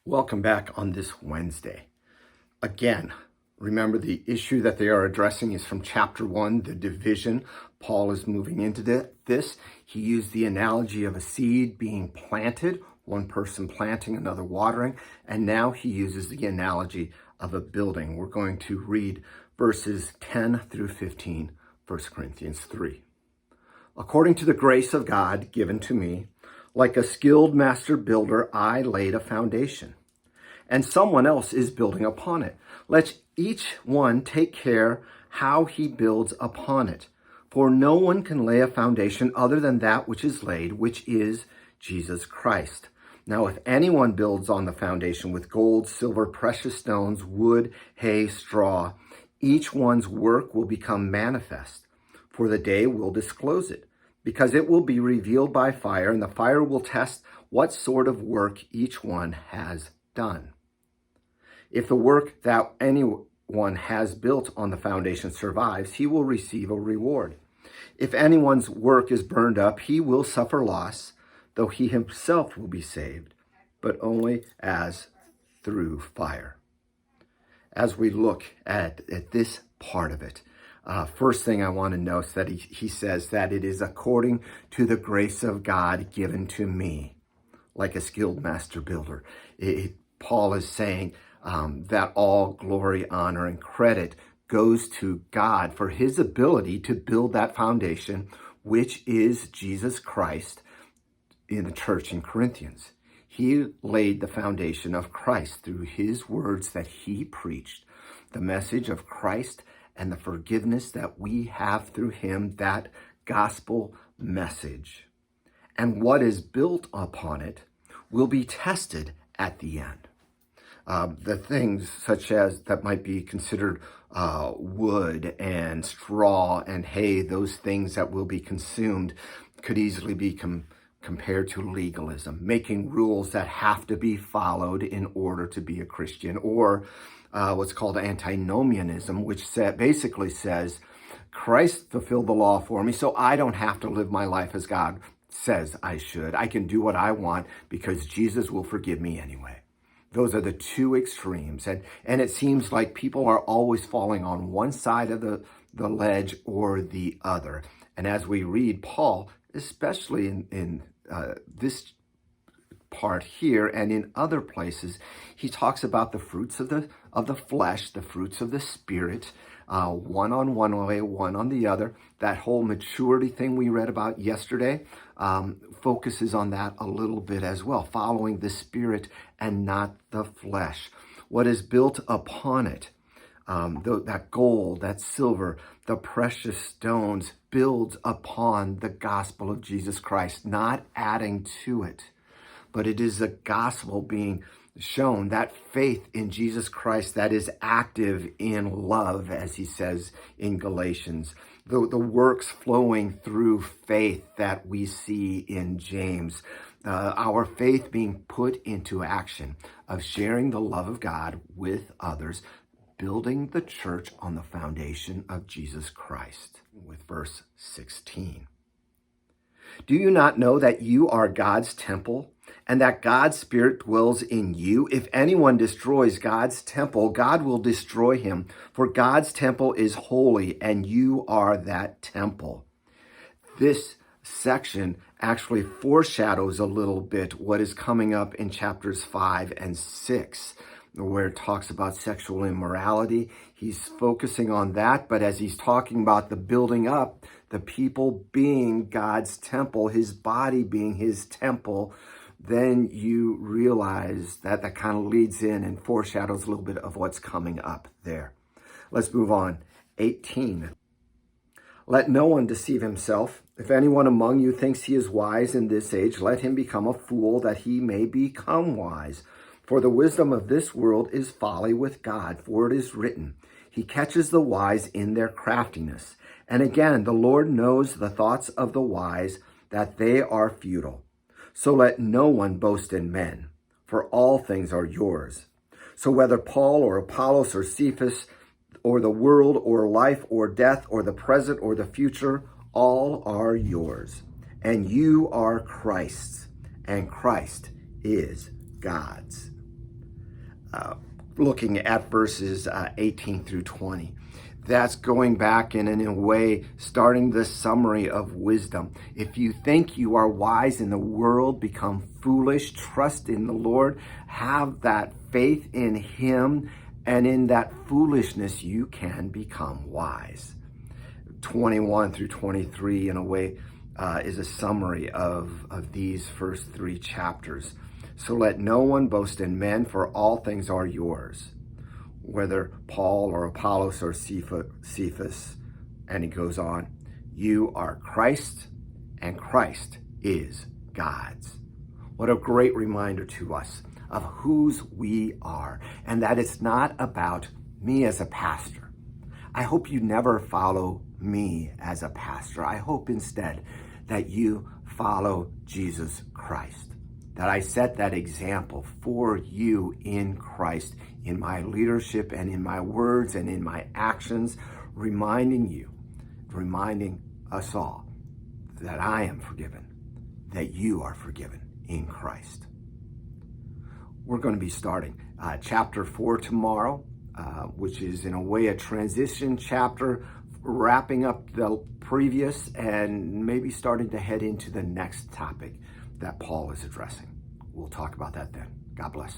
Welcome back on this Wednesday. Again, remember the issue that they are addressing is from chapter 1, the division. Paul is moving into this. He used the analogy of a seed being planted, one person planting, another watering, and now he uses the analogy of a building. We're going to read verses 10 through 15, 1 Corinthians 3. According to the grace of God given to me, like a skilled master builder, I laid a foundation, and someone else is building upon it. Let each one take care how he builds upon it. For no one can lay a foundation other than that which is laid, which is Jesus Christ. Now, if anyone builds on the foundation with gold, silver, precious stones, wood, hay, straw, each one's work will become manifest, for the day will disclose it, because it will be revealed by fire, and the fire will test what sort of work each one has done. If the work that anyone has built on the foundation survives, he will receive a reward. If anyone's work is burned up, he will suffer loss, though he himself will be saved, but only as through fire. As we look at this part of it, first thing I want to note is that he says that it is according to the grace of God given to me, like a skilled master builder. Paul is saying that all glory, honor, and credit goes to God for his ability to build that foundation, which is Jesus Christ in the church in Corinthians. He laid the foundation of Christ through his words that he preached, the message of Christ and the forgiveness that we have through him, that gospel message. And what is built upon it will be tested at the end. The things such as that might be considered wood and straw and hay, those things that will be consumed could easily be compared to legalism, making rules that have to be followed in order to be a Christian, or what's called antinomianism, which basically says, Christ fulfilled the law for me, so I don't have to live my life as God says I should. I can do what I want because Jesus will forgive me anyway. Those are the two extremes. And it seems like people are always falling on one side of the ledge or the other. And as we read Paul, especially in this part here and in other places, he talks about the fruits of the flesh, the fruits of the spirit, one on one way, one on the other. That whole maturity thing we read about yesterday focuses on that a little bit as well, following the spirit and not the flesh. What is built upon it, that gold, that silver, the precious stones, builds upon the gospel of Jesus Christ, not adding to it. But it is the gospel being shown, that faith in Jesus Christ that is active in love, as he says in Galatians. The works flowing through faith that we see in James. Our faith being put into action of sharing the love of God with others, building the church on the foundation of Jesus Christ, with verse 16. Do you not know that you are God's temple and that God's Spirit dwells in you? If anyone destroys God's temple, God will destroy him, for God's temple is holy and you are that temple. This section actually foreshadows a little bit what is coming up in chapters 5 and 6, where it talks about sexual immorality. He's focusing on that, but as he's talking about the building up, the people being God's temple, his body being his temple, then you realize that that kind of leads in and foreshadows a little bit of what's coming up there. Let's move on. 18. Let no one deceive himself. If anyone among you thinks he is wise in this age, let him become a fool that he may become wise. For the wisdom of this world is folly with God, for it is written, He catches the wise in their craftiness. And again, the Lord knows the thoughts of the wise, that they are futile. So let no one boast in men, for all things are yours. So whether Paul or Apollos or Cephas or the world or life or death or the present or the future, all are yours. And you are Christ's, and Christ is God's. looking at verses 18 through 20. That's going back and in a way starting the summary of wisdom. If you think you are wise in the world, become foolish, trust in the Lord, have that faith in him, and in that foolishness you can become wise. 21 through 23 in a way is a summary of these first three chapters. So let no one boast in men, for all things are yours, whether Paul or Apollos or Cephas. And he goes on, you are Christ, and Christ is God's. What a great reminder to us of whose we are, and that it's not about me as a pastor. I hope you never follow me as a pastor. I hope instead that you follow Jesus Christ, that I set that example for you in Christ, in my leadership and in my words and in my actions, reminding us all that I am forgiven, that you are forgiven in Christ. We're going to be starting chapter 4 tomorrow, which is in a way a transition chapter, wrapping up the previous and maybe starting to head into the next topic that Paul is addressing. We'll talk about that then. God bless.